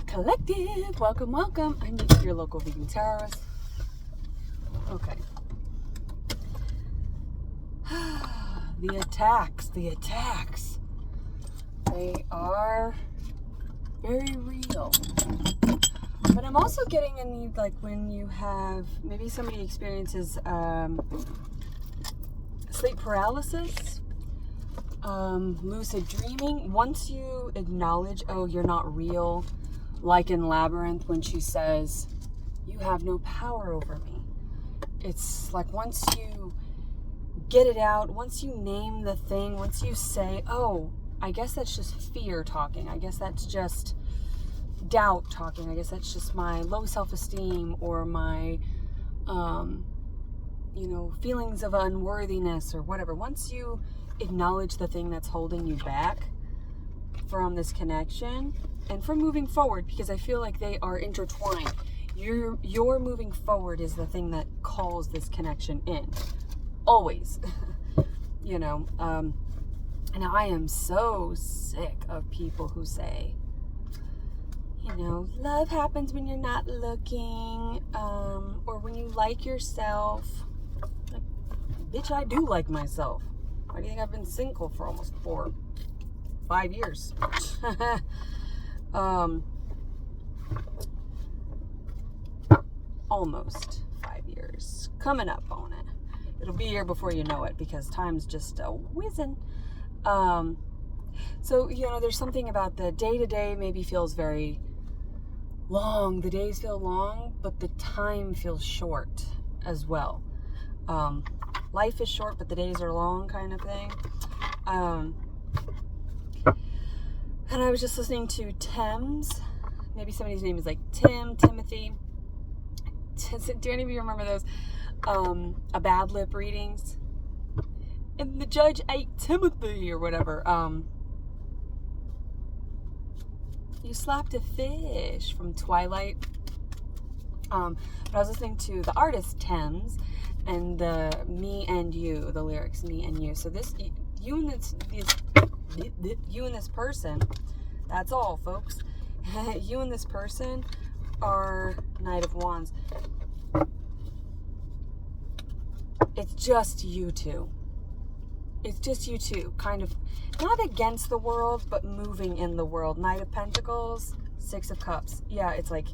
Collective, welcome, welcome. I'm your local vegan terrorist. Okay. The attacks. They are very real. But I'm also getting in the, like, when you have, maybe somebody experiences sleep paralysis, lucid dreaming. Once you acknowledge, oh, you're not real, like in Labyrinth when she says, you have no power over me. It's like once you get it out, once you name the thing, once you say, oh, I guess that's just fear talking. I guess that's just doubt talking. I guess that's just my low self-esteem or my, feelings of unworthiness or whatever. Once you acknowledge the thing that's holding you back from this connection and from moving forward, because I feel like they are intertwined. Your moving forward is the thing that calls this connection in. Always. And I am so sick of people who say, love happens when you're not looking, or when you like yourself. Like, bitch, I do like myself. Why do you think I've been single for almost 5 years? Almost 5 years. Coming up on it. It'll be here before you know it, because time's just whizzing. So, there's something about the day-to-day maybe feels very long. The days feel long, but the time feels short as well. Life is short, but the days are long, kind of thing. And I was just listening to Thames. Maybe somebody's name is like Timothy. Do any of you remember those a bad lip readings? And the judge ate Timothy or whatever. You slapped a fish from Twilight. But I was listening to the artist Thames and the Me and You, the lyrics Me and You. So you and this person, that's all, folks. You and this person are Knight of Wands. It's just you two. It's just you two, kind of not against the world, but moving in the world. Knight of Pentacles, Six of Cups. Yeah, it's like,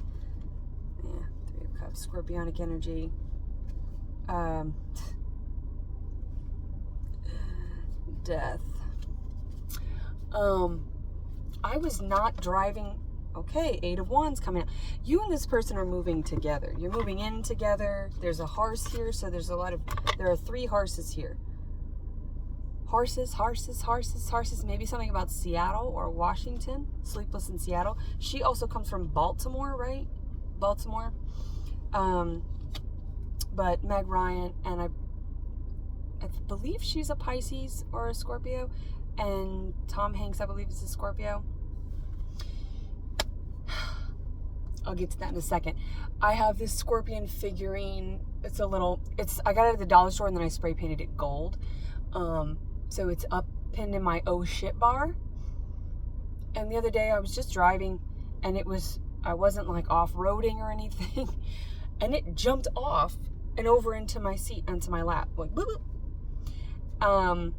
Three of Cups, Scorpionic energy. Death. I was not driving. Okay, Eight of Wands coming out. You and this person are moving together. You're moving in together. There's a horse here, so there are 3 horses here. Horses. Maybe something about Seattle or Washington. Sleepless in Seattle. She also comes from Baltimore, right? Baltimore. But Meg Ryan, and I believe she's a Pisces or a Scorpio. And Tom Hanks, I believe, is a Scorpio. I'll get to that in a second. I have this scorpion figurine. I got it at the dollar store and then I spray painted it gold. So it's up pinned in my oh shit bar. And the other day I was just driving and I wasn't like off-roading or anything. And it jumped off and over into my seat, onto my lap. Like, boop, boop.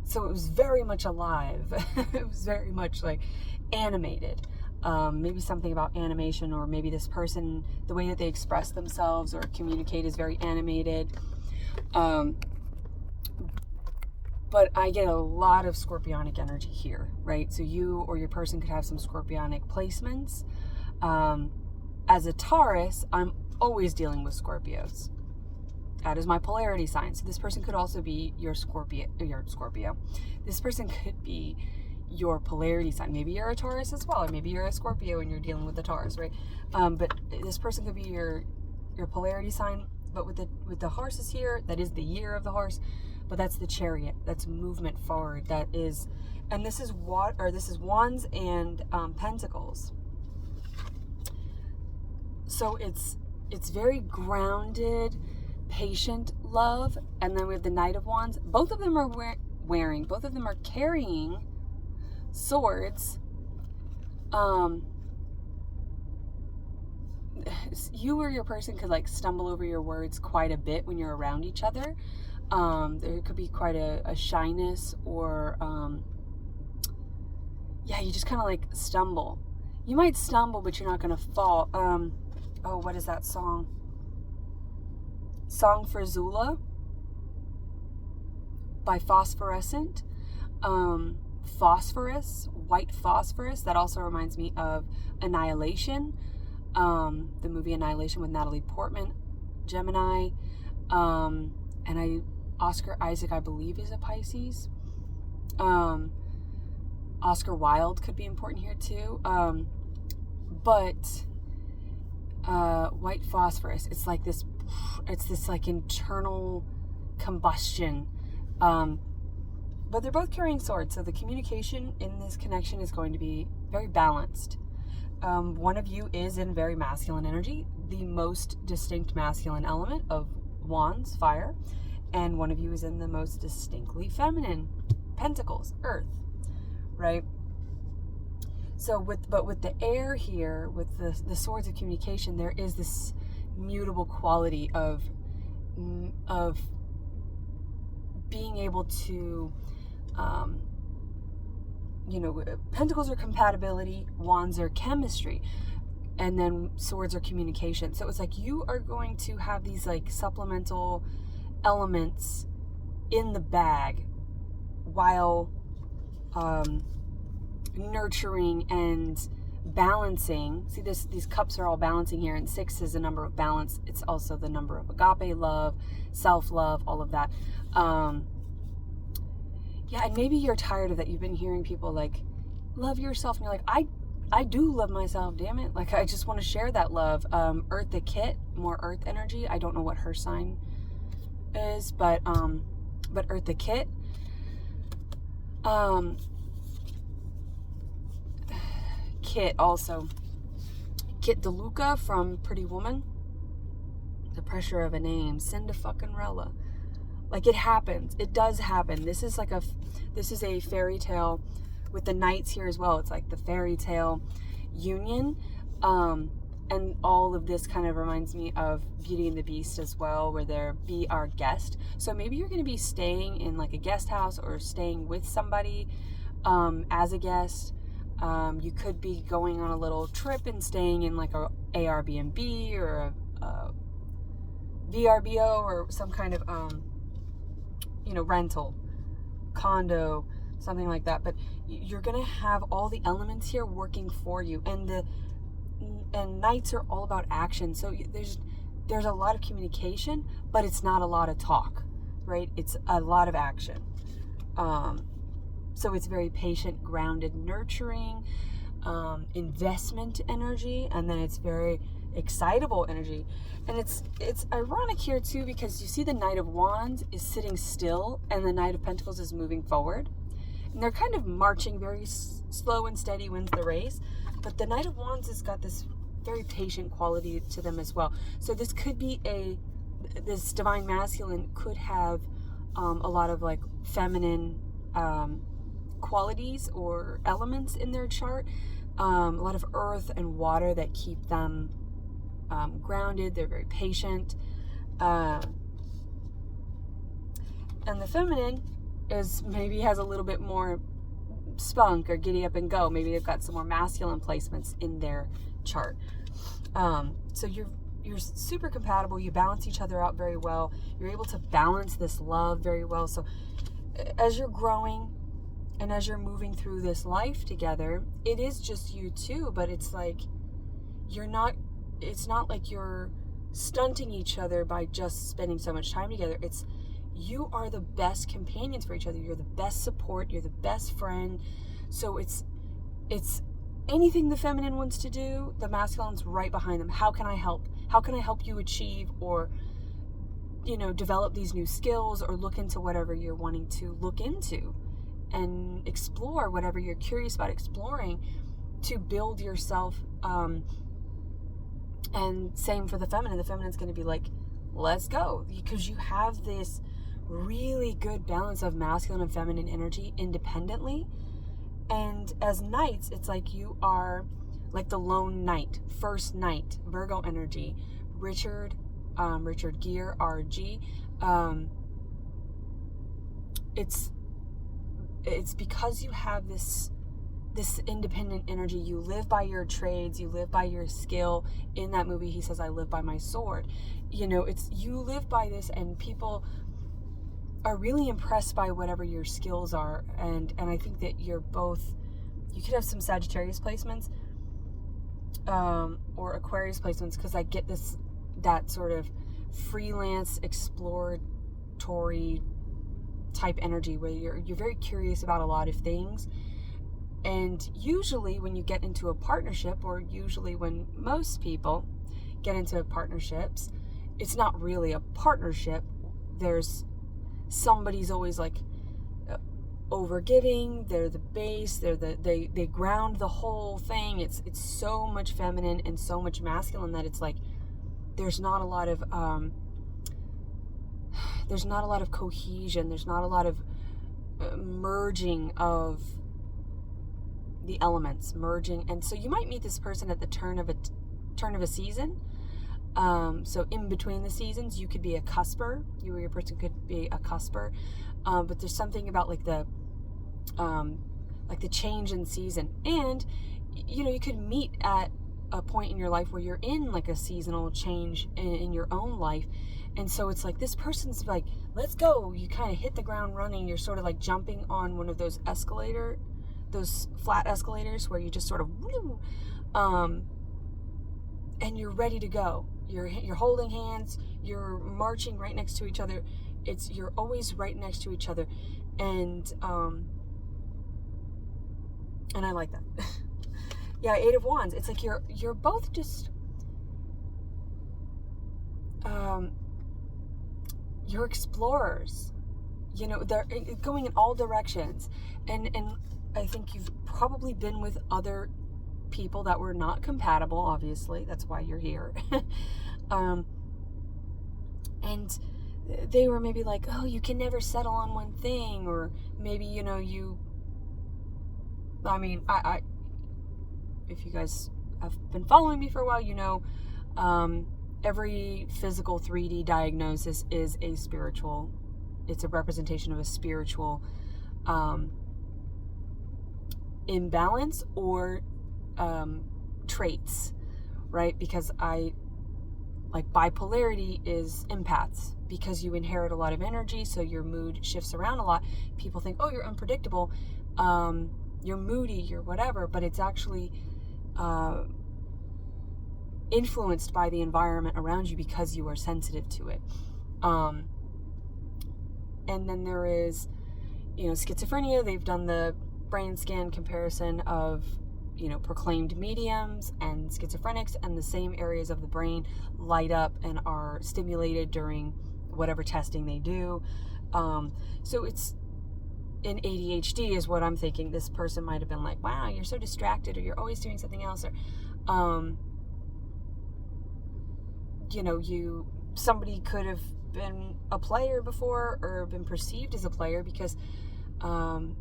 So it was very much alive. It was very much like animated. Maybe something about animation, or maybe this person, the way that they express themselves or communicate is very animated. But I get a lot of scorpionic energy here, right? So you or your person could have some scorpionic placements. As a Taurus, I'm always dealing with Scorpios. That is my polarity sign. So this person could also be your Scorpio. This person could be your polarity sign. Maybe you're a Taurus as well, or maybe you're a Scorpio and you're dealing with the Taurus, right? But this person could be your polarity sign. But with the horses here, that is the year of the horse. But that's the Chariot. That's movement forward. That is, and this is Wands and Pentacles. So it's very grounded, patient love. And then we have the Knight of Wands. Both of them are both of them are carrying swords. you or your person could like stumble over your words quite a bit when you're around each other. There could be quite a shyness, or you just kind of like stumble. You might stumble, but you're not going to fall. What is that song? Song for Zula by Phosphorescent. Phosphorus, white phosphorus. That also reminds me of Annihilation, the movie Annihilation with Natalie Portman, Gemini, and Oscar Isaac, I believe, is a Pisces. Oscar Wilde could be important here too. But white phosphorus, it's this like internal combustion. But they're both carrying swords, so the communication in this connection is going to be very balanced. One of you is in very masculine energy, the most distinct masculine element of Wands, fire, and one of you is in the most distinctly feminine, Pentacles, earth, right? So with the air here, with the swords of communication, there is this mutable quality of being able to, Pentacles are compatibility, Wands are chemistry, and then swords are communication. So it's like you are going to have these like supplemental elements in the bag while nurturing and balancing. See, these cups are all balancing here, and 6 is a number of balance. It's also the number of agape love, self-love, all of that. And maybe you're tired of that. You've been hearing people like, love yourself, and you're like, I do love myself, damn it. Like, I just want to share that love. Earth the Kit, more earth energy. I don't know what her sign is, but Earth the Kit. Kit also. Kit DeLuca from Pretty Woman. The Pressure of a Name. Cinderella. Like, it happens. It does happen. This is a fairy tale with the knights here as well. It's like the fairy tale union. And all of this kind of reminds me of Beauty and the Beast as well, where they're be our guest. So maybe you're going to be staying in like a guest house or staying with somebody as a guest. You could be going on a little trip and staying in like a Airbnb or a VRBO or some kind of rental, condo, something like that. But you're gonna have all the elements here working for you, and nights are all about action. So there's a lot of communication, but it's not a lot of talk, right? It's a lot of action. So it's very patient, grounded, nurturing, investment energy, and then it's very excitable energy. And it's ironic here too, because you see the Knight of Wands is sitting still and the Knight of Pentacles is moving forward, and they're kind of marching very slow and steady, wins the race. But the Knight of Wands has got this very patient quality to them as well. So this could be this divine masculine could have a lot of like feminine qualities or elements in their chart, a lot of earth and water that keep them grounded. They're very patient, and the feminine maybe has a little bit more spunk or giddy up and go. Maybe they've got some more masculine placements in their chart. So you're super compatible. You balance each other out very well. You're able to balance this love very well. So as you're growing and as you're moving through this life together, it is just you two, but it's like it's not like you're stunting each other by just spending so much time together. You are the best companions for each other. You're the best support. You're the best friend. So it's anything the feminine wants to do, the masculine's right behind them. How can I help? How can I help you achieve or, develop these new skills, or look into whatever you're wanting to look into and explore whatever you're curious about exploring to build yourself. And same for the feminine. The feminine's going to be like, let's go, because you have this really good balance of masculine and feminine energy independently. And as knights, it's like you are like the lone knight, first knight, Virgo energy. Richard Gere, RG. It's because you have this independent energy. You live by your trades, you live by your skill. In that movie, he says, I live by my sword. You know, it's, you live by this, and people are really impressed by whatever your skills are. And I think that you could have some Sagittarius placements, or Aquarius placements, because I get that sort of freelance, exploratory type energy where you're very curious about a lot of things. And usually when you get into a partnership, or usually when most people get into partnerships, it's not really a partnership. There's somebody's always like over giving, they're the base, they ground the whole thing. It's so much feminine and so much masculine that it's like there's not a lot of cohesion, there's not a lot of merging of the elements, merging. And so you might meet this person at the turn of a season. So in between the seasons, you could be a cusper. You or your person could be a cusper. But there's something about like the change in season. And, you know, you could meet at a point in your life where you're in like a seasonal change in your own life. And so it's like, this person's like, let's go. You kind of hit the ground running. You're sort of like jumping on one of those those flat escalators where you just sort of, and you're ready to go. You're holding hands, you're marching right next to each other. You're always right next to each other. And I like that. Yeah, Eight of Wands. It's like you're both just you're explorers. You know, they're going in all directions. And I think you've probably been with other people that were not compatible, obviously. That's why you're here. And they were maybe like, oh, you can never settle on one thing. Or maybe, you know, I if you guys have been following me for a while, you know, every physical 3D diagnosis is it's a representation of a spiritual imbalance or traits, right? Because bipolarity is empaths, because you inherit a lot of energy, so your mood shifts around a lot. People think, oh, you're unpredictable, you're moody, you're whatever, but it's actually influenced by the environment around you because you are sensitive to it. And then there is, you know, schizophrenia. They've done the brain scan comparison of, you know, proclaimed mediums and schizophrenics, and the same areas of the brain light up and are stimulated during whatever testing they do. So it's in ADHD is what I'm thinking. This person might have been like, wow, you're so distracted, or you're always doing something else, or you know, somebody could have been a player before or been perceived as a player because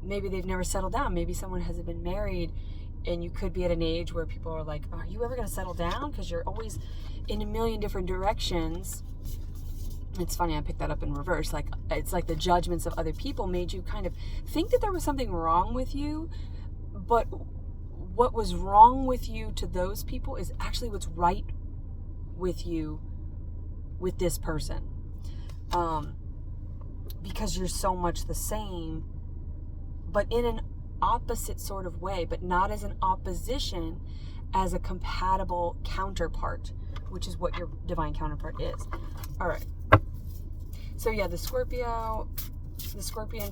maybe they've never settled down. Maybe someone hasn't been married, and you could be at an age where people are like, are you ever going to settle down? Because you're always in a million different directions. It's funny, I picked that up in reverse. Like, it's like the judgments of other people made you kind of think that there was something wrong with you, but what was wrong with you to those people is actually what's right with you with this person. Because you're so much the same, but in an opposite sort of way, but not as an opposition, as a compatible counterpart, which is what your divine counterpart is. All right. So yeah, the Scorpion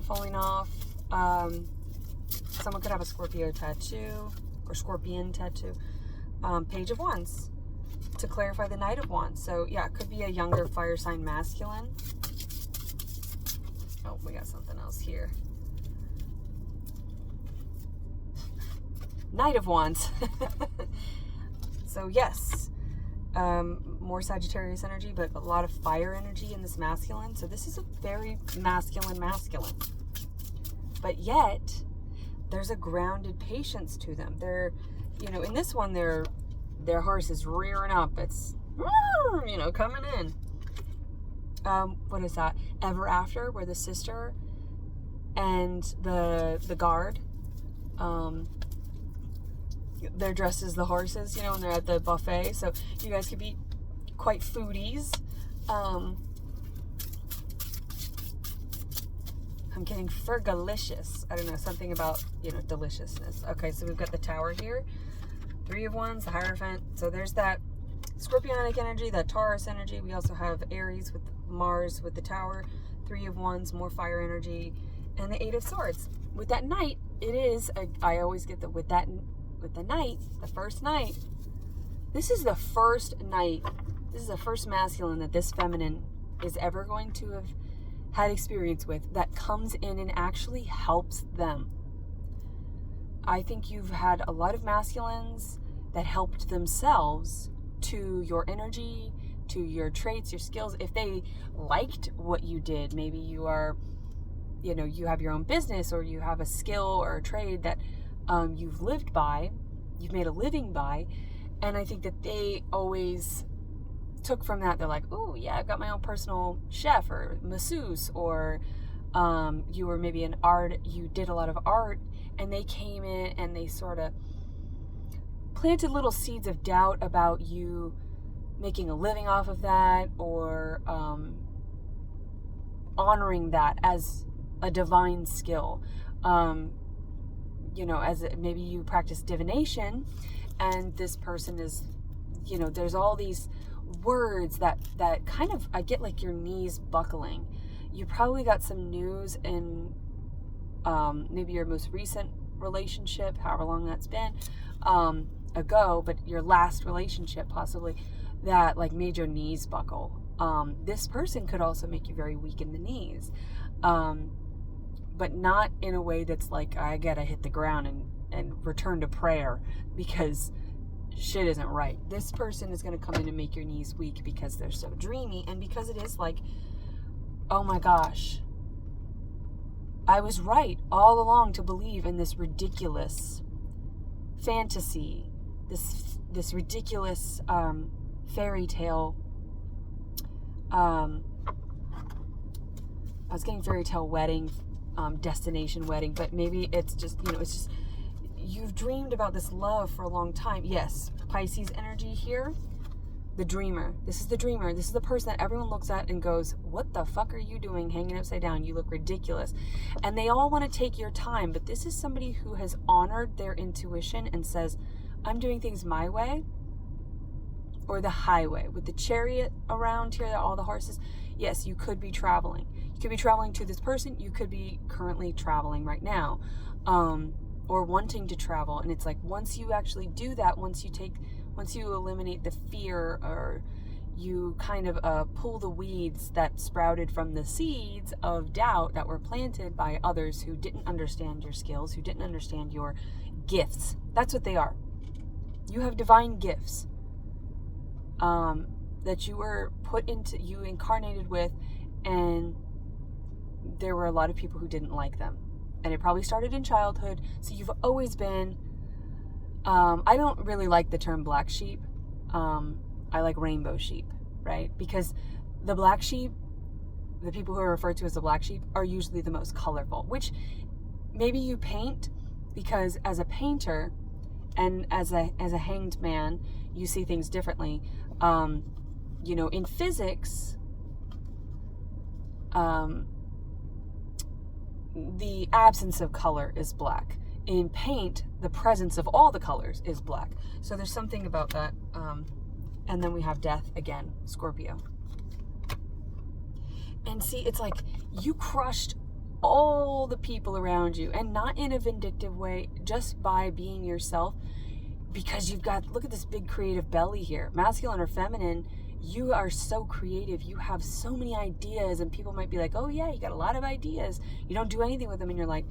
falling off. Someone could have a Scorpio tattoo or scorpion tattoo. Page of Wands to clarify the Knight of Wands. So yeah, it could be a younger fire sign masculine. Oh, we got something else here. Knight of Wands. So yes, more Sagittarius energy, but a lot of fire energy in this masculine. So this is a very masculine. But yet, there's a grounded patience to them. They're, you know, in this one, their horse is rearing up. It's, you know, coming in. What is that? Ever After, where the sister and the guard, they're dressed as the horses, you know, and they're at the buffet. So you guys could be quite foodies. I'm getting fergalicious. I don't know, something about, you know, deliciousness. Okay, so we've got the Tower here. 3 of Wands, the Hierophant. So there's that Scorpionic energy, that Taurus energy. We also have Aries with Mars with the Tower. 3 of Wands, more fire energy. And the 8 of Swords. With that Knight, it is, I always get with the Knight, the first Knight. This is the first Knight. This is the first masculine that this feminine is ever going to have had experience with that comes in and actually helps them. I think you've had a lot of masculines that helped themselves to your energy, to your traits, your skills. If they liked what you did, maybe you are, you know, you have your own business or you have a skill or a trade that you've lived by, you've made a living by. And I think that they always took from that. They're like, oh yeah, I've got my own personal chef or masseuse, or you were maybe an art, you did a lot of art, and they came in and they sort of planted little seeds of doubt about you making a living off of that, or honoring that as a divine skill. You know, as maybe you practice divination, and this person is, you know, there's all these words that kind of, I get like your knees buckling. You probably got some news in maybe your most recent relationship, however long that's been, ago, but your last relationship possibly, that like made your knees buckle. This person could also make you very weak in the knees, but not in a way that's like, I gotta hit the ground and return to prayer because shit isn't right. This person is going to come in and make your knees weak because they're so dreamy, and because it is like, oh my gosh, I was right all along to believe in this ridiculous fantasy, this ridiculous fairy tale. I was getting fairy tale wedding, destination wedding, but maybe it's just, you know, it's just, you've dreamed about this love for a long time. Yes, Pisces energy here, the dreamer. This is the dreamer. This is the person that everyone looks at and goes, what the fuck are you doing hanging upside down? You look ridiculous. And they all want to take your time, but this is somebody who has honored their intuition and says, I'm doing things my way or the highway. With the Chariot around here, all the horses, yes, you could be traveling. You could be traveling to this person. You could be currently traveling right now. Or wanting to travel. And it's like, once you actually do that, once you eliminate the fear, or you kind of pull the weeds that sprouted from the seeds of doubt that were planted by others who didn't understand your skills, who didn't understand your gifts. That's what they are. You have divine gifts that you were put into, you incarnated with, and there were a lot of people who didn't like them. And it probably started in childhood. So you've always been, I don't really like the term black sheep. I like rainbow sheep, right? Because the black sheep, the people who are referred to as the black sheep, are usually the most colorful, which maybe you paint because as a painter and as a hanged man, you see things differently. You know, in physics, the absence of color is black. In paint, the presence of all the colors is black. So there's something about that. And then we have death again, Scorpio. And see, it's like you crushed all the people around you, and not in a vindictive way, just by being yourself, because you've got, look at this big creative belly here, masculine or feminine. You are so creative. You have so many ideas, and people might be like, oh yeah, you got a lot of ideas. You don't do anything with them, and you're like,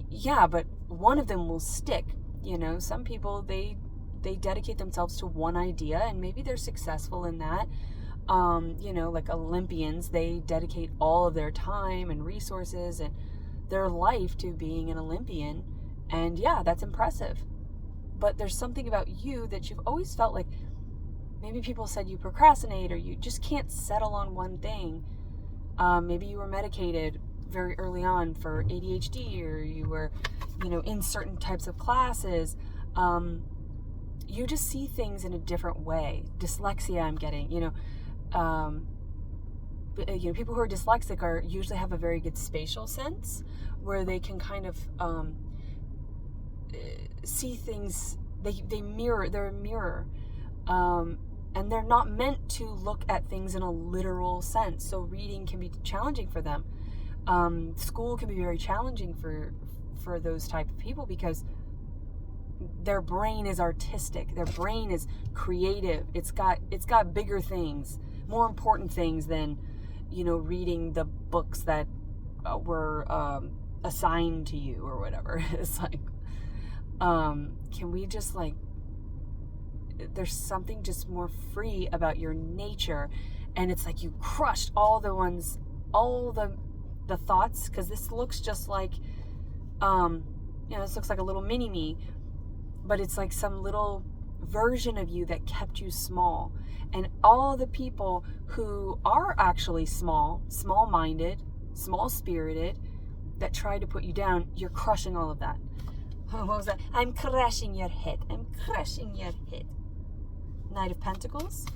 yeah, but one of them will stick. You know, some people, they dedicate themselves to one idea, and maybe they're successful in that. You know, like Olympians, they dedicate all of their time and resources and their life to being an Olympian. And yeah, that's impressive. but there's something about you that you've always felt like, maybe people said you procrastinate or you just can't settle on one thing. Maybe you were medicated very early on for ADHD, or you were, in certain types of classes. You just see things in a different way. Dyslexia, I'm getting, people who are dyslexic usually have a very good spatial sense, where they can kind of see things. They're a mirror, and they're not meant to look at things in a literal sense. So reading can be challenging for them. School can be very challenging for those type of people, because their brain is artistic, their brain is creative. It's got bigger things, more important things than reading the books that were assigned to you or whatever. It's like, can we just there's something just more free about your nature, and it's like you crushed all the thoughts, because this looks just like this looks like a little mini me, but it's like some little version of you that kept you small. And all the people who are actually small-minded, small-spirited, that try to put you down, you're crushing all of that. What was that? I'm crushing your head. I'm crushing your head. Knight of Pentacles.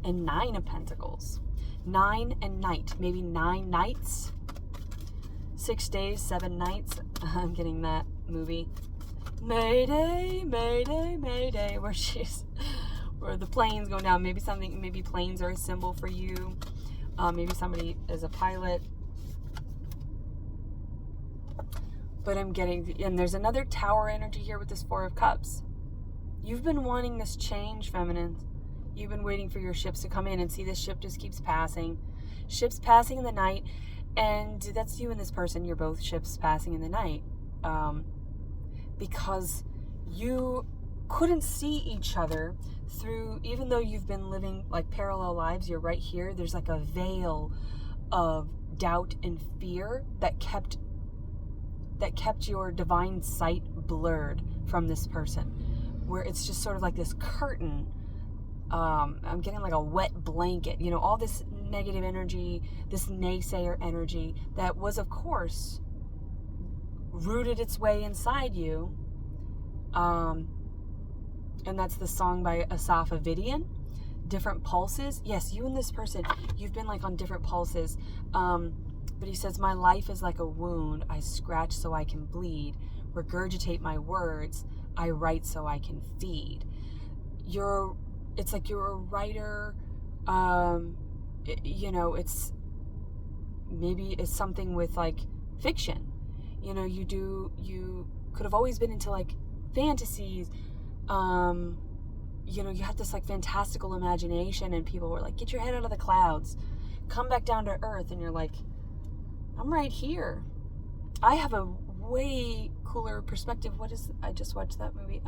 And 9 of Pentacles. 9 and night. Maybe 9 nights. 6 days, 7 nights. I'm getting that movie. Mayday, Mayday, Mayday. Where the plane's going down. Maybe planes are a symbol for you. Maybe somebody is a pilot. But I'm getting, and there's another tower energy here with this 4 of Cups. You've been wanting this change, feminine. You've been waiting for your ships to come in, and see this ship just keeps passing. Ships passing in the night, and that's you and this person. You're both ships passing in the night. Because you couldn't see each other through, even though you've been living like parallel lives, you're right here. There's like a veil of doubt and fear that kept your divine sight blurred from this person, where it's just sort of like this curtain. I'm getting like a wet blanket, all this negative energy, this naysayer energy that was, of course, rooted its way inside you. And that's the song by Asaf Avidian, Different Pulses. Yes, you and this person, you've been like on different pulses. But he says, my life is like a wound. I scratch so I can bleed. Regurgitate my words. I write so I can feed. It's like you're a writer. It's maybe it's something with like fiction. You could have always been into like fantasies. You had this like fantastical imagination, and people were like, get your head out of the clouds, come back down to earth. And you're like, I'm right here. I have a way cooler perspective. I just watched that movie.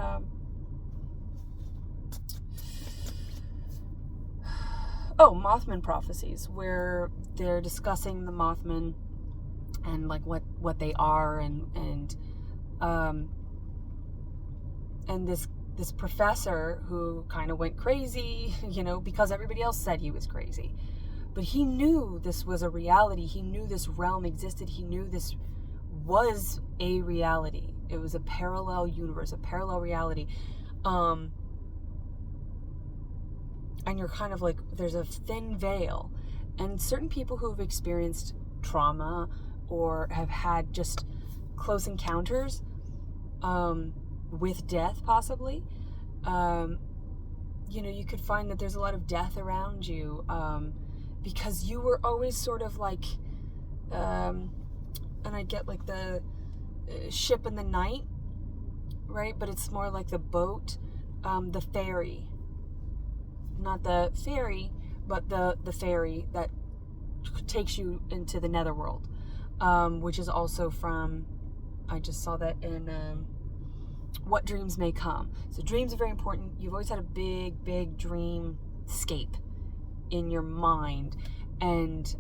Mothman Prophecies, where they're discussing the Mothman and like what they are, and this professor who kind of went crazy, because everybody else said he was crazy. But he knew this was a reality. He knew this realm existed. He knew this was a reality. It was a parallel universe, a parallel reality. And you're kind of like, there's a thin veil. And certain people who have experienced trauma or have had just close encounters with death, possibly, you could find that there's a lot of death around you, because you were always sort of like, and I get like the ship in the night, right? But it's more like the boat, the ferry. Not the fairy, but the ferry that takes you into the netherworld, which is also from, I just saw that in What Dreams May Come. So dreams are very important. You've always had a big, big dreamscape in your mind, and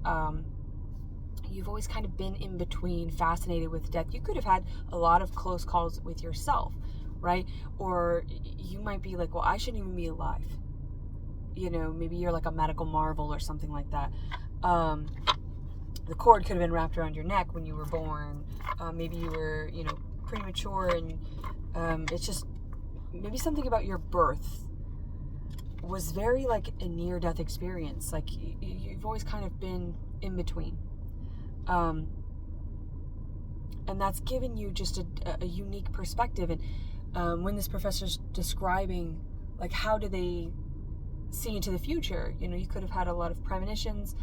You've always kind of been in between, fascinated with death. You could have had a lot of close calls with yourself, right? Or you might be like, well, I shouldn't even be alive. You know, maybe you're like a medical marvel or something like that. The cord could have been wrapped around your neck when you were born. Maybe you were, you know, premature, and it's just maybe something about your birth was very like a near-death experience. Like you've always kind of been in between. And that's given you just a unique perspective. And when this professor's describing, like, how do they see into the future, you know, you could have had a lot of premonitions.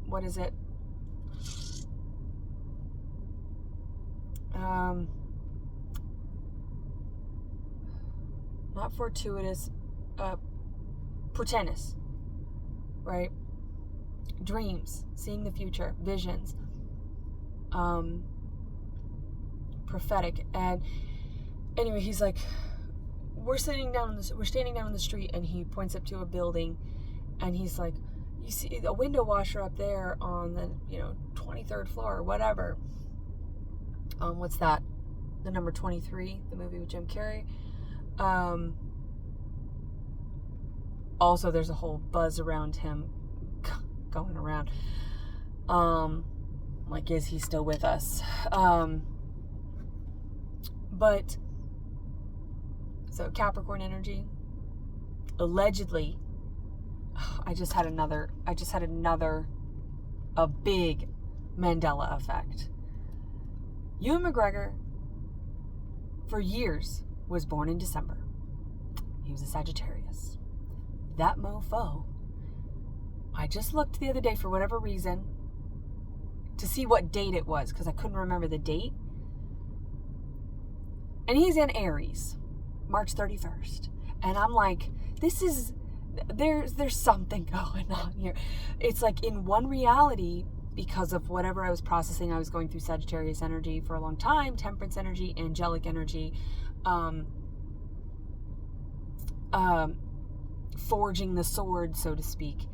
What is it? Not fortuitous, portentous, right? Dreams, seeing the future, visions, prophetic. And anyway, he's like, we're standing down on the street, and he points up to a building, and he's like, you see a window washer up there on the, you know, 23rd floor or whatever. What's that? The number 23, the movie with Jim Carrey. Also, there's a whole buzz around him going around. Like, is he still with us? But, so Capricorn energy, allegedly, I just had another, a big Mandela effect. Ewan McGregor, for years, was born in December. He was a Sagittarius. That mofo, I just looked the other day for whatever reason to see what date it was, because I couldn't remember the date. And he's in Aries, March 31st. And I'm like, there's something going on here. It's like, in one reality, because of whatever I was processing, I was going through Sagittarius energy for a long time, Temperance energy, angelic energy, forging the sword, so to speak,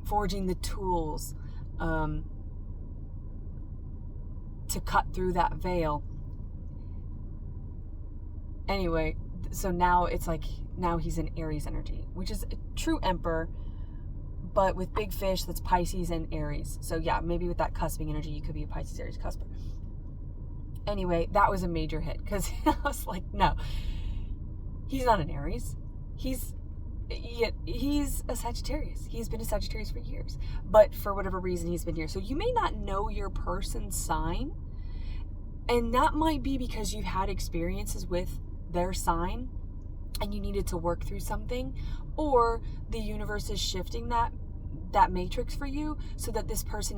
forging the tools to cut through that veil. Anyway, so now it's like, now he's in Aries energy, which is a true emperor, but with big fish, that's Pisces and Aries. So yeah, maybe with that cusping energy, you could be a Pisces, Aries cusper. Anyway, that was a major hit, because I was like, no, he's not an Aries. He's a Sagittarius. He's been a Sagittarius for years, but for whatever reason, he's been here. So you may not know your person's sign, and that might be because you've had experiences with their sign and you needed to work through something, or the universe is shifting that matrix for you so that this person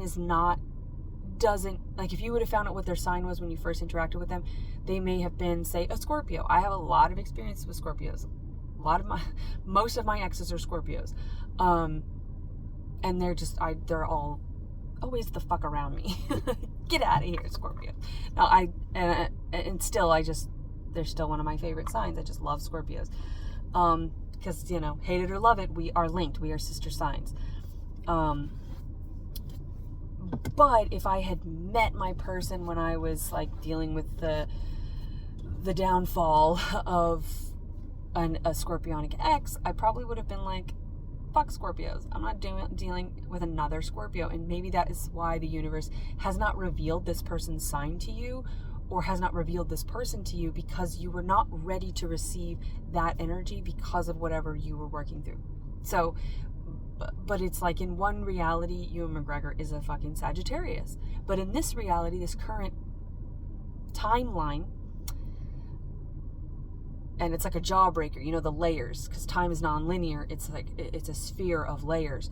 doesn't, like, if you would have found out what their sign was when you first interacted with them, they may have been, say, a Scorpio. I have a lot of experience with Scorpios. Most of my exes are Scorpios. And they're all always the fuck around me. Get out of here, Scorpio. Now, they're still one of my favorite signs. I just love Scorpios. Because, you know, hate it or love it, we are linked. We are sister signs. But if I had met my person when I was, like, dealing with the downfall of a Scorpionic ex, I probably would have been like, fuck Scorpios. I'm not dealing with another Scorpio. And maybe that is why the universe has not revealed this person's sign to you, or has not revealed this person to you, because you were not ready to receive that energy because of whatever you were working through. So, but it's like, in one reality, Ewan McGregor is a fucking Sagittarius. But in this reality, this current timeline, and it's like a jawbreaker, you know, the layers, because time is non-linear. It's like, it's a sphere of layers.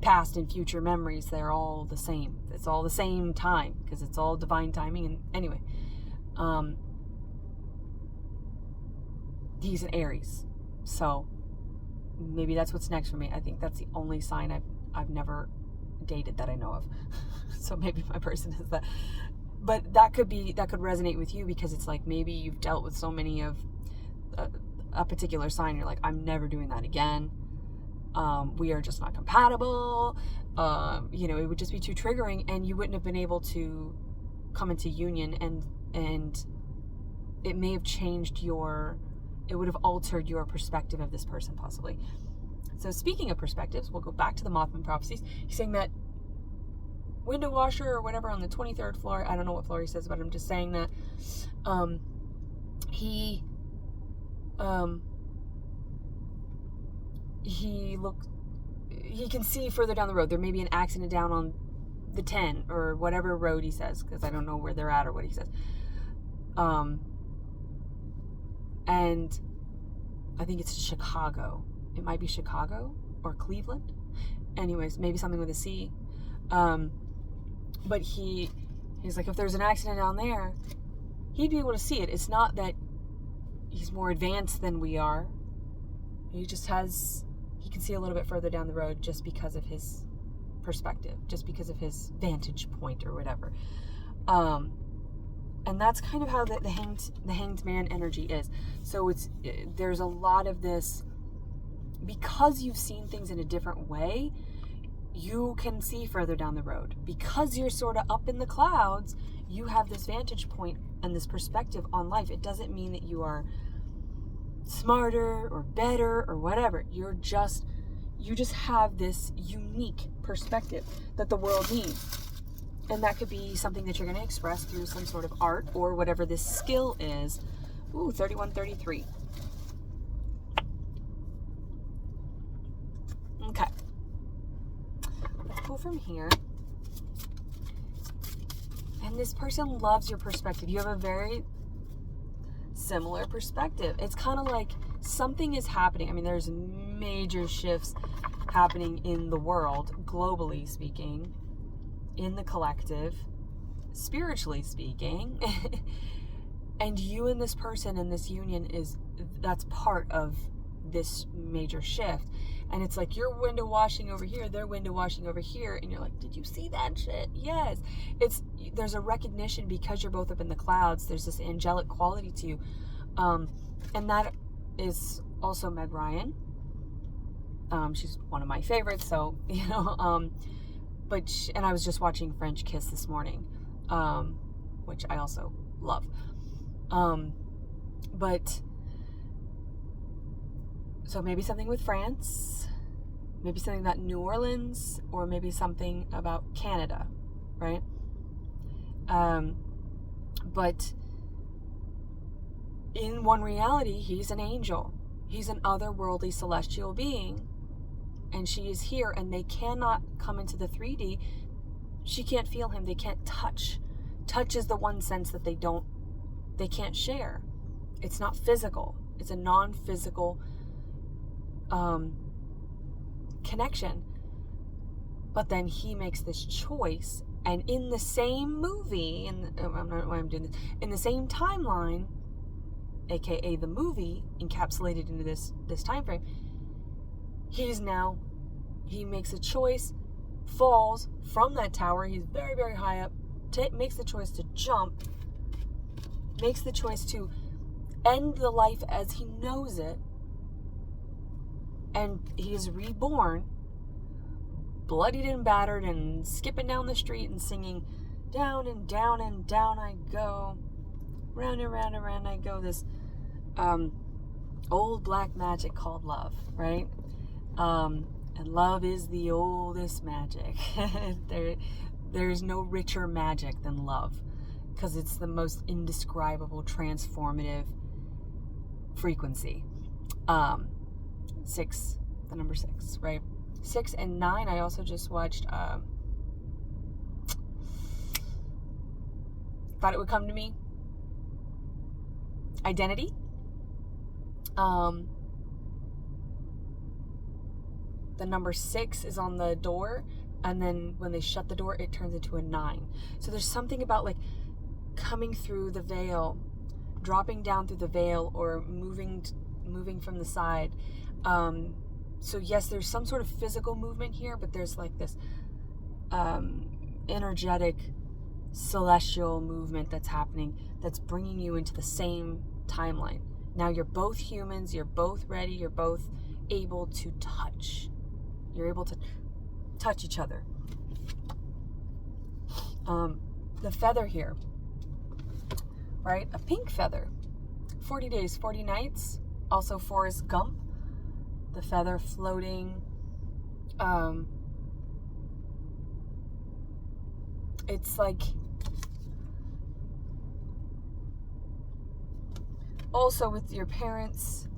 Past and future memories, they're all the same. It's all the same time, because it's all divine timing. And anyway, he's an Aries, so maybe that's what's next for me. I think that's the only sign I've never dated that I know of. So maybe my person is that. But that could resonate with you, because it's like, maybe you've dealt with so many of a particular sign, you're like, I'm never doing that again. We are just not compatible. It would just be too triggering, and you wouldn't have been able to come into union, and it may have it would have altered your perspective of this person, possibly. So speaking of perspectives, we'll go back to the Mothman prophecies. He's saying that window washer or whatever on the 23rd floor, I don't know what floor he says, but I'm just saying that he can see further down the road. There may be an accident down on the 10 or whatever road he says, because I don't know where they're at or what he says. And I think it's Chicago. It might be Chicago or Cleveland. Anyways, maybe something with a C. But he's like, if there's an accident down there, he'd be able to see it. It's not that he's more advanced than we are. He can see a little bit further down the road just because of his perspective, just because of his vantage point or whatever. And that's kind of how the hanged man energy is. So there's a lot of this, because you've seen things in a different way, you can see further down the road. Because you're sort of up in the clouds, you have this vantage point and this perspective on life. It doesn't mean that you are smarter or better or whatever. You just have this unique perspective that the world needs. And that could be something that you're going to express through some sort of art or whatever this skill is. Ooh, 3133. Okay. Let's go from here. And this person loves your perspective. You have a very similar perspective. It's kind of like something is happening. I mean, there's major shifts happening in the world, globally speaking, in the collective, spiritually speaking. And you and this person and this union that's part of this major shift. And it's like you're window washing over here, they're window washing over here, and you're like, did you see that shit? Yes. There's a recognition, because you're both up in the clouds, there's this angelic quality to you. And that is also Meg Ryan. She's one of my favorites, so, and I was just watching French Kiss this morning, which I also love. So maybe something with France, maybe something about New Orleans, or maybe something about Canada, right? But in one reality, he's an angel. He's an otherworldly celestial being. And she is here, and they cannot come into the 3D. She can't feel him. They can't touch. Touch is the one sense that they can't share. It's not physical. It's a non-physical connection. But then he makes this choice, and in the same movie, and I don't know why I'm doing this, in the same timeline, aka the movie encapsulated into this time frame, he makes a choice, falls from that tower, he's very, very high up, makes the choice to jump, makes the choice to end the life as he knows it, and he is reborn, bloodied and battered and skipping down the street and singing, down and down and down I go, round and round and round I go, this old black magic called love, right? And love is the oldest magic. There's no richer magic than love, because it's the most indescribable, transformative frequency. 6, the number 6, right? 6 and 9, I also just watched, Thought It Would Come to Me. Identity. The number 6 is on the door, and then when they shut the door, it turns into a 9. So there's something about like coming through the veil, dropping down through the veil, or moving from the side. So yes, there's some sort of physical movement here, but there's like this energetic, celestial movement that's happening, that's bringing you into the same timeline. Now you're both humans, you're both ready, you're both able to touch. You're able to touch each other. The feather here, right? A pink feather. 40 days, 40 nights. Also Forrest Gump. The feather floating. It's like, also with your parents,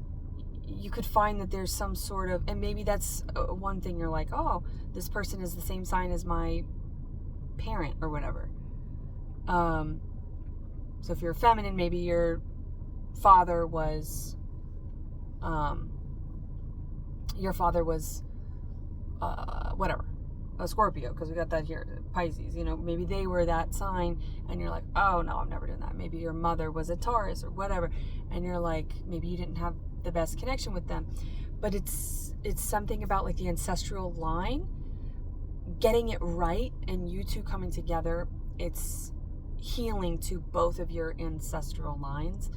you could find that there's some sort of, and maybe that's one thing you're like, oh, this person is the same sign as my parent or whatever. So if you're feminine, maybe your father was whatever, a Scorpio, because we got that here, Pisces, maybe they were that sign, and you're like, oh no, I'm never doing that. Maybe your mother was a Taurus or whatever, and you're like, maybe you didn't have the best connection with them. But it's something about like the ancestral line, getting it right, and you two coming together. It's healing to both of your ancestral lines,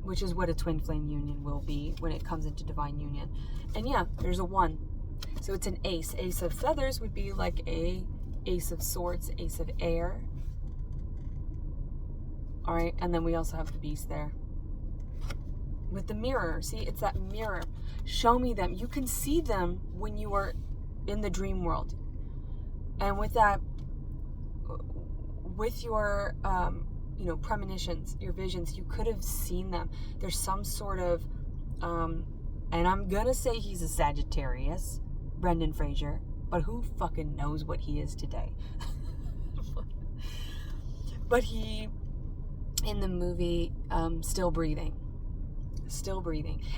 which is what a twin flame union will be when it comes into divine union. And yeah, there's a 1. So it's an ace. Ace of feathers would be like a ace of swords, ace of air. All right, and then we also have the beast there. With the mirror, see, it's that mirror. Show me them. You can see them when you are in the dream world. And with that, with your, premonitions, your visions, you could have seen them. There's some sort of, and I'm gonna say he's a Sagittarius, Brendan Fraser, but who fucking knows what he is today? But he, in the movie, Still Breathing.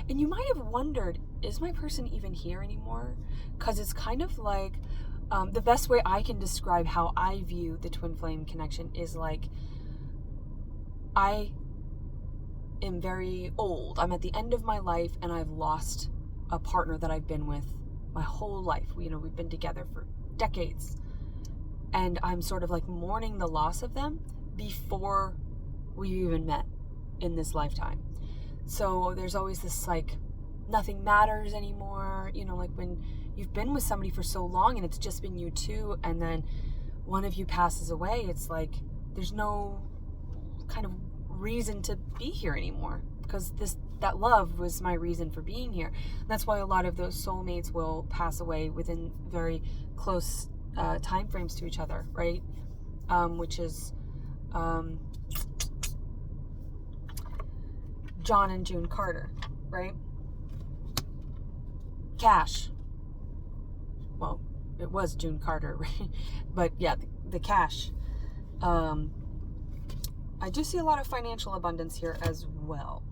And you might have wondered, is my person even here anymore? Because it's kind of like, the best way I can describe how I view the twin flame connection is like, I am very old. I'm at the end of my life, and I've lost a partner that I've been with my whole life. We've been together for decades. And I'm sort of like mourning the loss of them before we even met in this lifetime. So there's always this like, nothing matters anymore. Like when you've been with somebody for so long and it's just been you two, and then one of you passes away, it's like there's no kind of reason to be here anymore, because that love was my reason for being here. And that's why a lot of those soulmates will pass away within very close time frames to each other, right? Which is John and June Carter, right? Cash. Well, it was June Carter, right? But yeah, the Cash. I do see a lot of financial abundance here as well,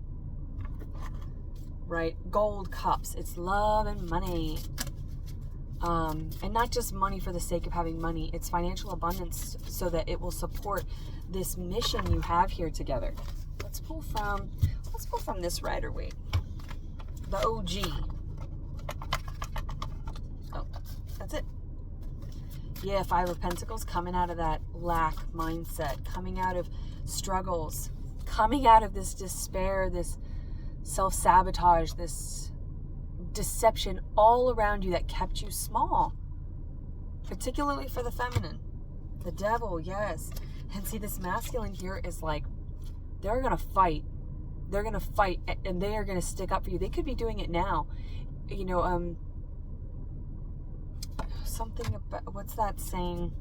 right? Gold cups. It's love and money. And not just money for the sake of having money. It's financial abundance so that it will support this mission you have here together. Let's pull from this Rider-Waite. The OG. Oh, that's it. Yeah, 5 of Pentacles, coming out of that lack mindset, coming out of struggles, coming out of this despair, this self-sabotage, this deception all around you that kept you small, particularly for the feminine. The Devil, yes. And see, this masculine here is like, they're going to fight. They're going to fight, and they are going to stick up for you. They could be doing it now. Something about, what's that saying?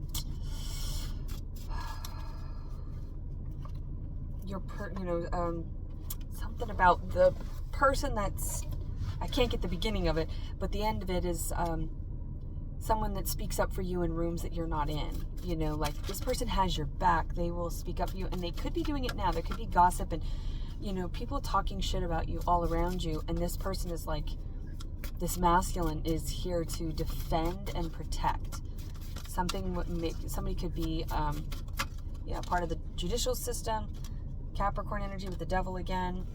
Something about the person that's, I can't get the beginning of it, but the end of it is someone that speaks up for you in rooms that you're not in. Like this person has your back. They will speak up for you, and they could be doing it now. There could be gossip and, people talking shit about you all around you, and this person is like, this masculine is here to defend and protect. Somebody could be, part of the judicial system. Capricorn energy with the Devil again.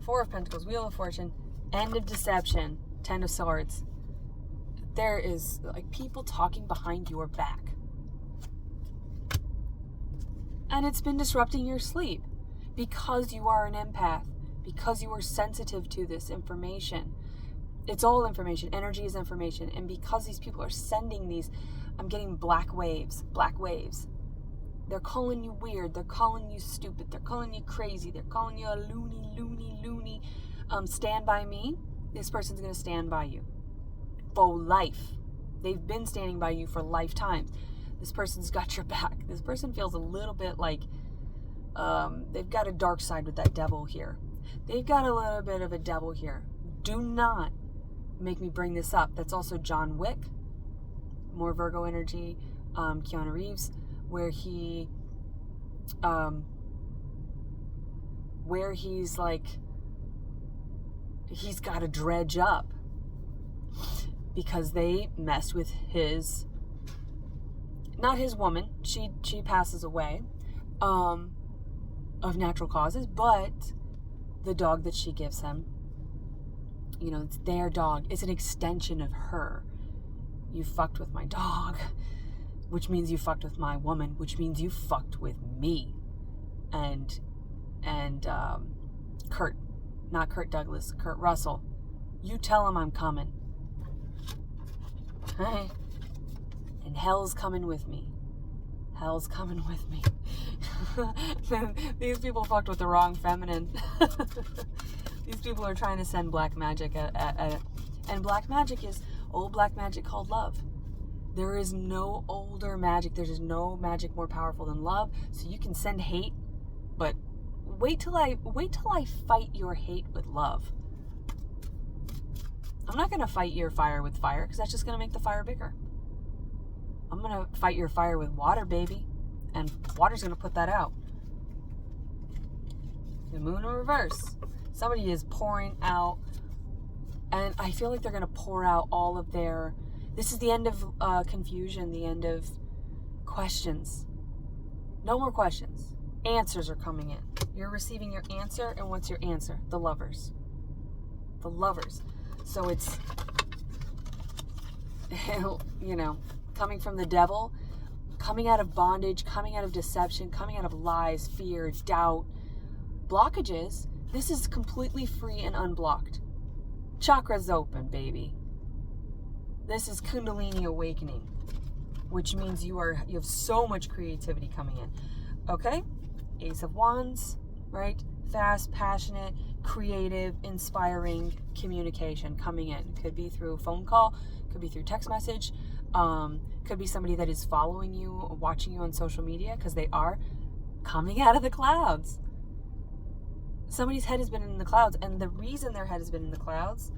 4 of Pentacles, Wheel of Fortune, End of Deception, 10 of Swords. There is like people talking behind your back. And it's been disrupting your sleep. because you are an empath, because you are sensitive to this information. It's all information. Energy is information. And because these people are sending these, I'm getting black waves. They're calling you weird. They're calling you stupid. They're calling you crazy. They're calling you a loony. Stand by me. This person's going to stand by you for life. They've been standing by you for lifetimes. This person's got your back. This person feels a little bit like they've got a dark side with that devil here. They've got a little bit of a devil here. Do not make me bring this up. That's also John Wick, more Virgo energy, Keanu Reeves, where he's like, he's got to dredge up because they messed with his, not his woman, she passes away of natural causes, but the dog that she gives him, you know, it's their dog. It's an extension of her. You fucked with my dog, which means you fucked with my woman, which means you fucked with me. And Kurt, not Kurt Douglas, Kurt Russell, you tell him I'm coming. Hey. And hell's coming with me. Hell's coming with me. These people fucked with the wrong feminine. These people are trying to send black magic and black magic is old black magic called love. There is no older magic. There's just no magic more powerful than love. So you can send hate, but wait till I fight your hate with love. I'm not going to fight your fire with fire because that's just going to make the fire bigger. I'm going to fight your fire with water, baby. And water's going to put that out. The moon in reverse. Somebody is pouring out. And I feel like they're going to pour out all of their... This is the end of confusion. The end of questions. No more questions. Answers are coming in. You're receiving your answer. And what's your answer? The lovers. The lovers. So it's... You know... Coming from the devil, coming out of bondage, coming out of deception, coming out of lies, fear, doubt, blockages. This is completely free and unblocked. Chakras open, baby. This is Kundalini awakening, which means you have so much creativity coming in. Okay? Ace of Wands, right? Fast, passionate, creative, inspiring communication coming in. Could be through a phone call, could be through text message. Could be somebody that is following you, watching you on social media, because they are coming out of the clouds. Somebody's head has been in the clouds, and the reason their head has been in the clouds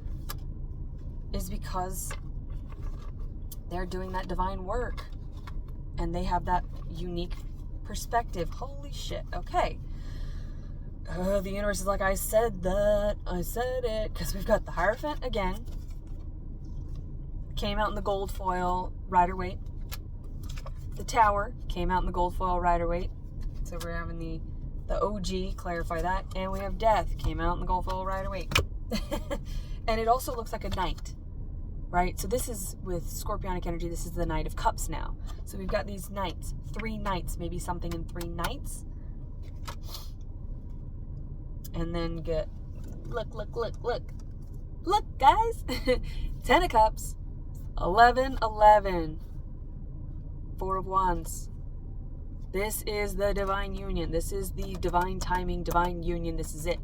is because they're doing that divine work, and they have that unique perspective. Holy shit. Okay. The universe is like, I said it, because we've got the Hierophant again. Came out in the gold foil Rider-Waite. The Tower came out in the gold foil Rider-Waite. So we're having the OG, clarify that. And we have Death, came out in the gold foil Rider-Waite. And it also looks like a knight, right? So this is with Scorpionic energy, this is the Knight of Cups now. So we've got these knights, 3 knights, maybe something in 3 knights. And then get, look, guys. 10 of Cups. 11, 4 of Wands. This is the divine union. This is the divine timing, divine union. This is it.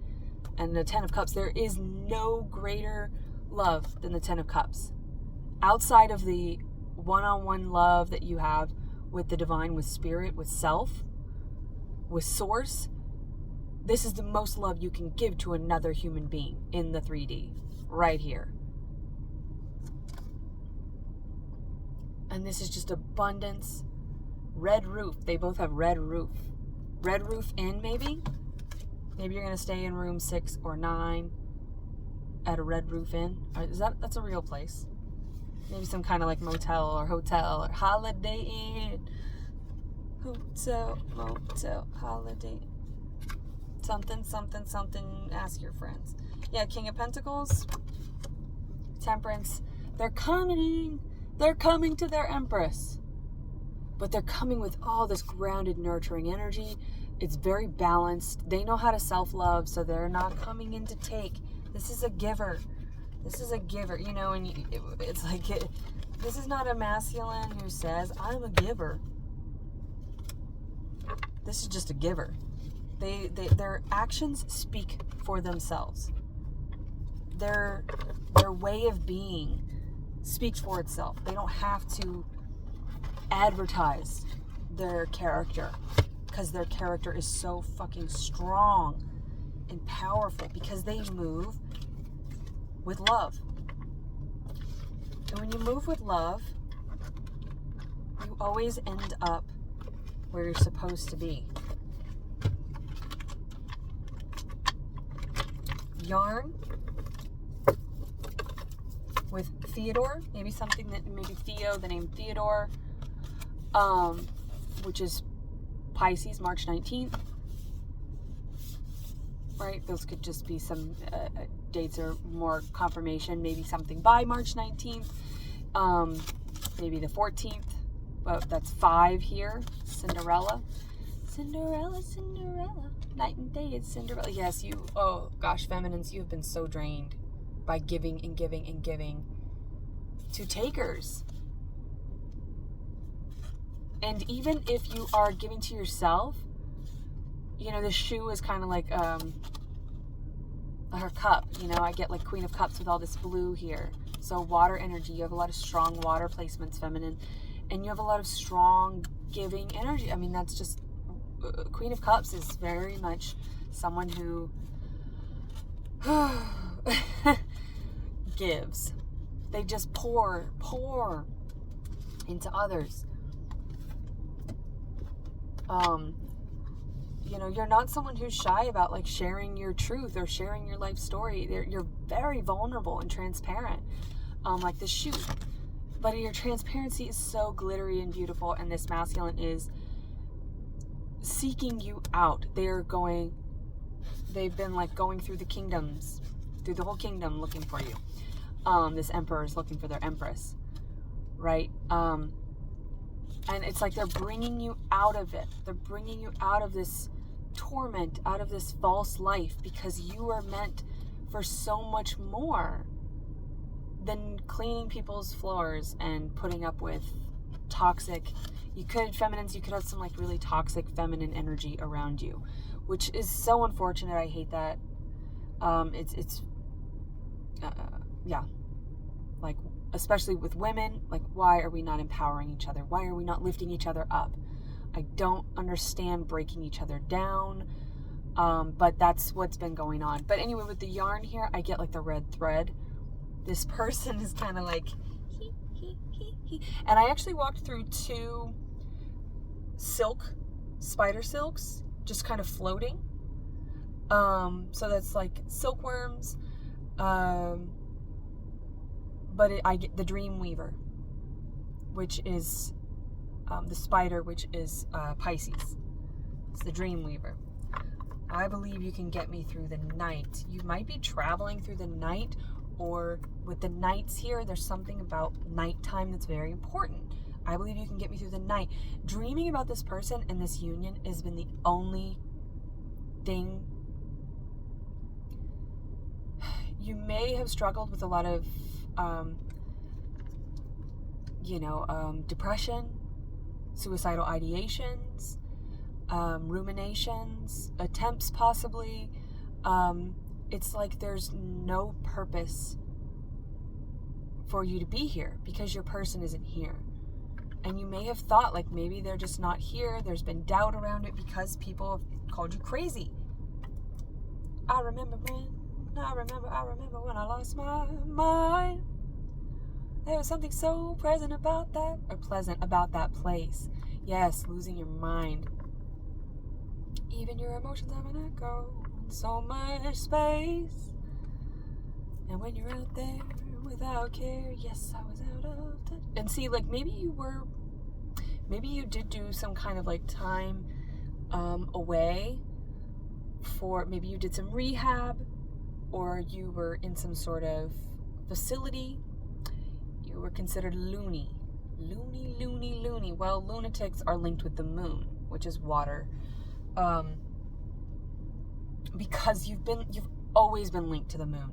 And the 10 of Cups, there is no greater love than the 10 of Cups. Outside of the one-on-one love that you have with the divine, with spirit, with self, with source, this is the most love you can give to another human being in the 3D. Right here. And this is just abundance. Red roof. They both have red roof. Red roof inn, maybe? Maybe you're going to stay in room 6 or 9 at a red roof inn. That's a real place. Maybe some kind of like motel or hotel or holiday inn. Hotel, motel, holiday. Something. Ask your friends. Yeah, King of Pentacles. Temperance. They're coming to their Empress. but they're coming with all this grounded, nurturing energy. It's very balanced. They know how to self-love, so they're not coming in to take. This is a giver. This is a giver, and it's like, this is not a masculine who says, I'm a giver. This is just a giver. Their actions speak for themselves. Their way of being speaks for itself. They don't have to advertise their character, because their character is so fucking strong and powerful, because they move with love. And when you move with love, you always end up where you're supposed to be. Yarn with Theodore, maybe Theo, the name Theodore, which is Pisces, March 19th, right? Those could just be some dates or more confirmation, maybe something by March 19th, maybe the 14th, but that's 5 here. Cinderella, night and day, it's Cinderella. Yes, oh gosh, feminines, you have been so drained by giving and giving and giving to takers. And even if you are giving to yourself, the shoe is kind of like her cup. I get like Queen of Cups with all this blue here. So water energy, you have a lot of strong water placements, feminine, and you have a lot of strong giving energy. I mean, that's just, Queen of Cups is very much someone who gives. They just pour into others. You're not someone who's shy about like sharing your truth or sharing your life story. You're very vulnerable and transparent, like this shoe. But your transparency is so glittery and beautiful, and this masculine is seeking you out. They've been like going through the kingdoms, through the whole kingdom looking for you. This emperor is looking for their empress, right? And it's like they're bringing you out of it. They're bringing you out of this torment, out of this false life, because you are meant for so much more than cleaning people's floors and putting up with toxic. Feminines, you could have some like really toxic feminine energy around you, which is so unfortunate. I hate that. Yeah, like, especially with women, like, why are we not empowering each other? Why are we not lifting each other up? I don't understand breaking each other down, but that's what's been going on. But anyway, with the yarn here, I get like the red thread. This person is kind of like, and I actually walked through 2 spider silks, just kind of floating. So that's like silkworms, but I get the dream weaver, which is the spider, which is Pisces. It's the dream weaver. I believe you can get me through the night. You might be traveling through the night, or with the nights here, there's something about nighttime that's very important. I believe you can get me through the night. Dreaming about this person and this union has been the only thing. You may have struggled with a lot of depression, suicidal ideations, ruminations, attempts possibly. It's like there's no purpose for you to be here because your person isn't here. And you may have thought like maybe they're just not here. There's been doubt around it because people have called you crazy. I remember when I lost my mind. There was something so pleasant about that place. Yes, losing your mind. Even your emotions have an echo in so much space. And when you're out there without care, yes, I was out of touch. And see, like maybe you did do some kind of like time away for, maybe you did some rehab, or you were in some sort of facility. You were considered loony. Loony, loony, loony. Well, lunatics are linked with the moon, which is water. Because you've always been linked to the moon.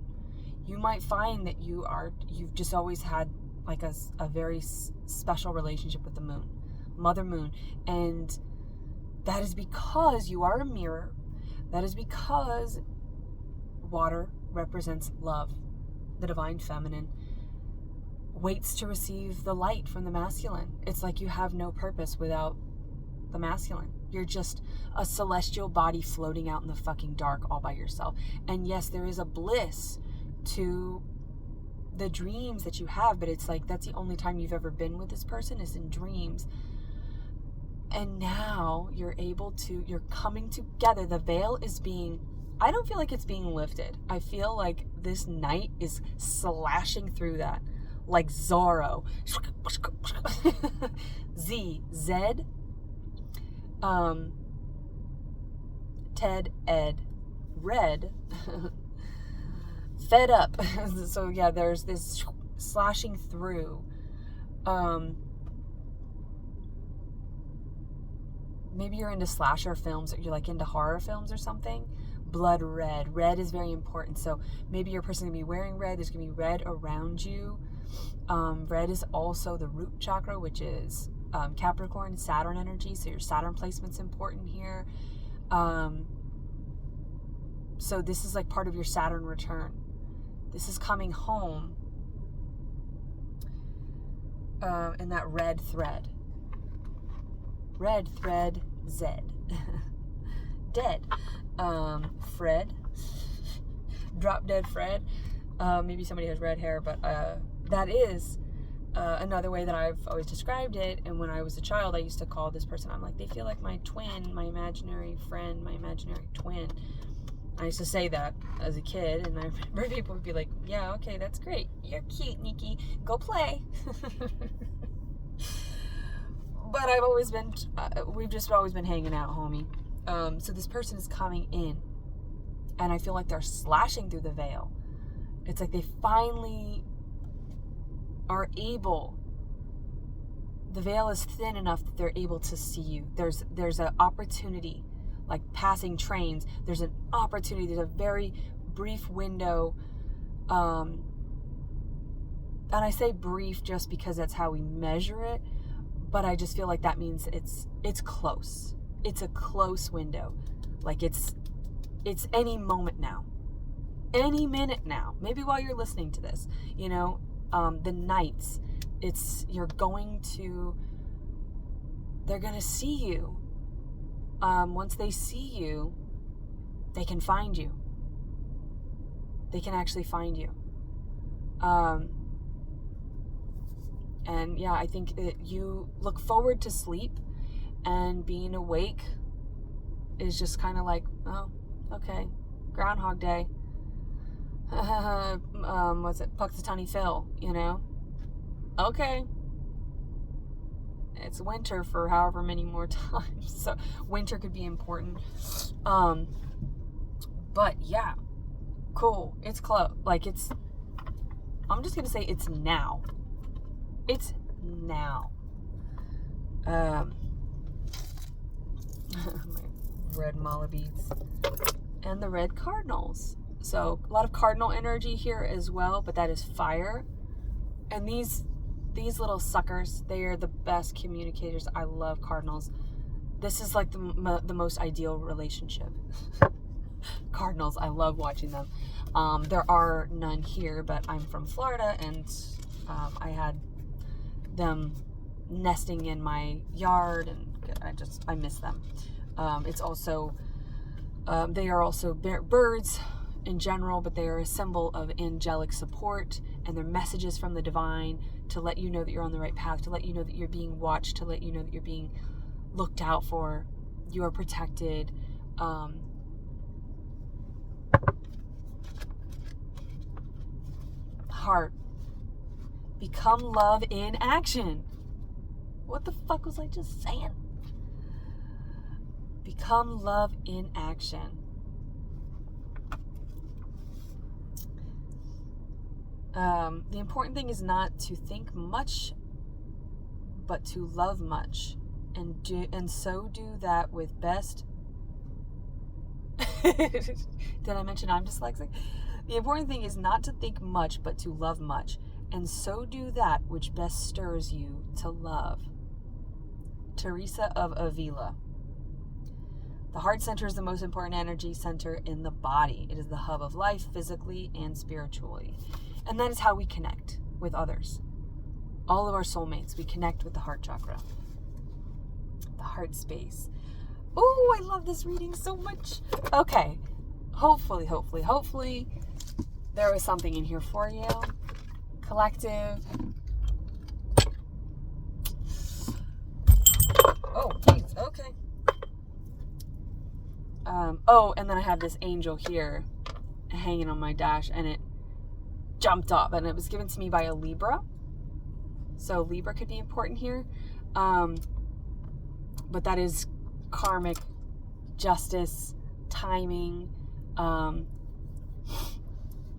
You might find that you've just always had like a very special relationship with the moon, Mother Moon. And that is because you are a mirror. That is because water represents love. The divine feminine waits to receive the light from the masculine. It's like you have no purpose without the masculine. You're just a celestial body floating out in the fucking dark all by yourself. And yes, there is a bliss to the dreams that you have, but it's like that's the only time you've ever been with this person is in dreams. And now you're coming together. The veil is I don't feel like it's being lifted. I feel like this night is slashing through that. Like Zorro. Zed. Ted, Ed, Red. Fed up. So yeah, there's this slashing through. Maybe you're into slasher films, or you're like into horror films or something. Blood red. Red is very important. So maybe your person's gonna be wearing red. There's gonna be red around you. Red is also the root chakra, which is Capricorn, Saturn energy. So your Saturn placement's important here. So this is like part of your Saturn return. This is coming home in that red thread. Red thread, Zed. Dead. Fred. Drop dead Fred. Maybe somebody has red hair, but that is another way that I've always described it. And when I was a child, I used to call this person, I'm like, they feel like my twin, my imaginary friend, my imaginary twin. I used to say that as a kid, and I remember people would be like, yeah, okay, that's great. You're cute, Nikki. Go play. But I've always been, we've just always been hanging out, homie. So this person is coming in, and I feel like they're slashing through the veil. It's like they finally are able, the veil is thin enough that they're able to see you. There's an opportunity, like passing trains. There's an opportunity, there's a very brief window. And I say brief just because that's how we measure it. But I just feel like that means it's close. It's a close window. Like it's any moment now. Any minute now. Maybe while you're listening to this, the nights, they're going to see you. Once they see you, they can find you. They can actually find you. And yeah, I think that you look forward to sleep, and being awake is just kind of like, oh, okay, Groundhog Day. What's it? Punxsutawney Phil, Okay. It's winter for however many more times. So winter could be important. But yeah, cool. It's close. I'm just going to say it's now. It's now. My red mala beads. And the red cardinals. So a lot of cardinal energy here as well, but that is fire. And these little suckers, they are the best communicators. I love cardinals. This is like the most ideal relationship. Cardinals, I love watching them. There are none here, but I'm from Florida, and I had them nesting in my yard, and I miss them. It's also, they are also birds in general, but they are a symbol of angelic support, and they're messages from the divine to let you know that you're on the right path, to let you know that you're being watched, to let you know that you're being looked out for, you are protected. Heart. Become love in action. What the fuck was I just saying? Become love in action. The important thing is not to think much but to love much, and so do that with best. Did I mention I'm dyslexic? The important thing is not to think much, but to love much, and so do that which best stirs you to love. Teresa of Avila. The heart center is the most important energy center in the body. It is the hub of life, physically and spiritually. And that is how we connect with others. All of our soulmates, we connect with the heart chakra. The heart space. Oh, I love this reading so much. Okay. Hopefully, there was something in here for you. Collective. Oh, geez. Okay. And then I have this angel here hanging on my dash, and it jumped up, and it was given to me by a Libra. So Libra could be important here. But that is karmic justice, timing.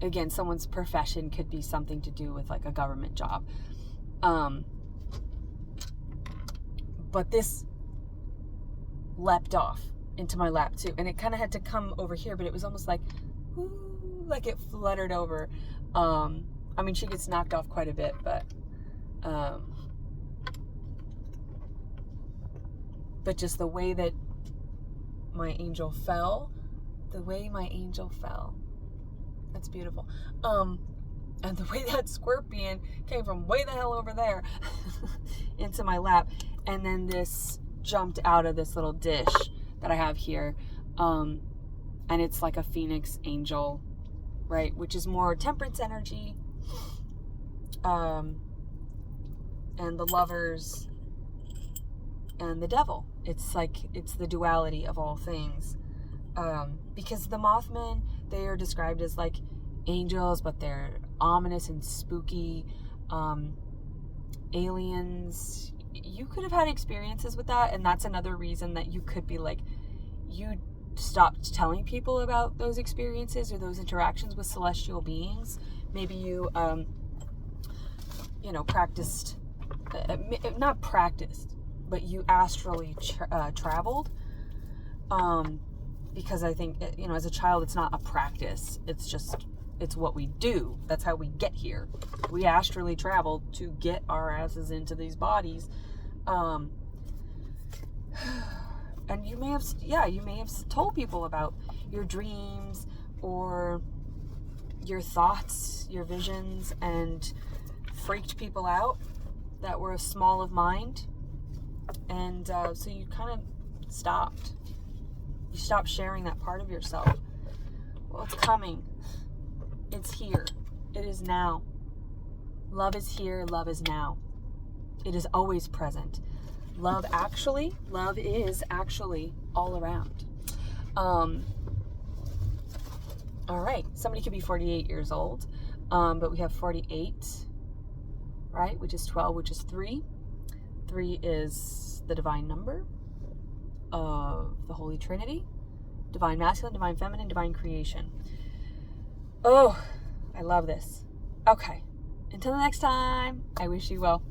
Again, someone's profession could be something to do with like a government job. But this leapt off into my lap too, and it kind of had to come over here, but it was almost like, ooh, like it fluttered over. I mean, she gets knocked off quite a bit, but just the way that my angel fell, that's beautiful. And the way that scorpion came from way the hell over there into my lap, and then this jumped out of this little dish that I have here, and it's like a phoenix angel, right, which is more temperance energy, and the lovers and the devil. It's the duality of all things, because the Mothmen, they are described as like angels, but they're ominous and spooky. Aliens, you could have had experiences with that, and that's another reason that you could be like, you stopped telling people about those experiences or those interactions with celestial beings. Maybe you practiced, not practiced, but you astrally traveled, because I think, as a child, it's not a practice, it's what we do. That's how we get here. We astrally travel to get our asses into these bodies. And you may have told people about your dreams or your thoughts, your visions, and freaked people out that were small of mind. And so you kind of stopped. You stopped sharing that part of yourself. Well, it's coming. It's here. It is now. Love is here. Love is now. It is always present. Love is actually all around. All right. Somebody could be 48 years old, but we have 48, right? Which is 12, which is 3. 3 is the divine number of the Holy Trinity. Divine masculine, divine feminine, divine creation. Oh, I love this. Okay. Until the next time, I wish you well.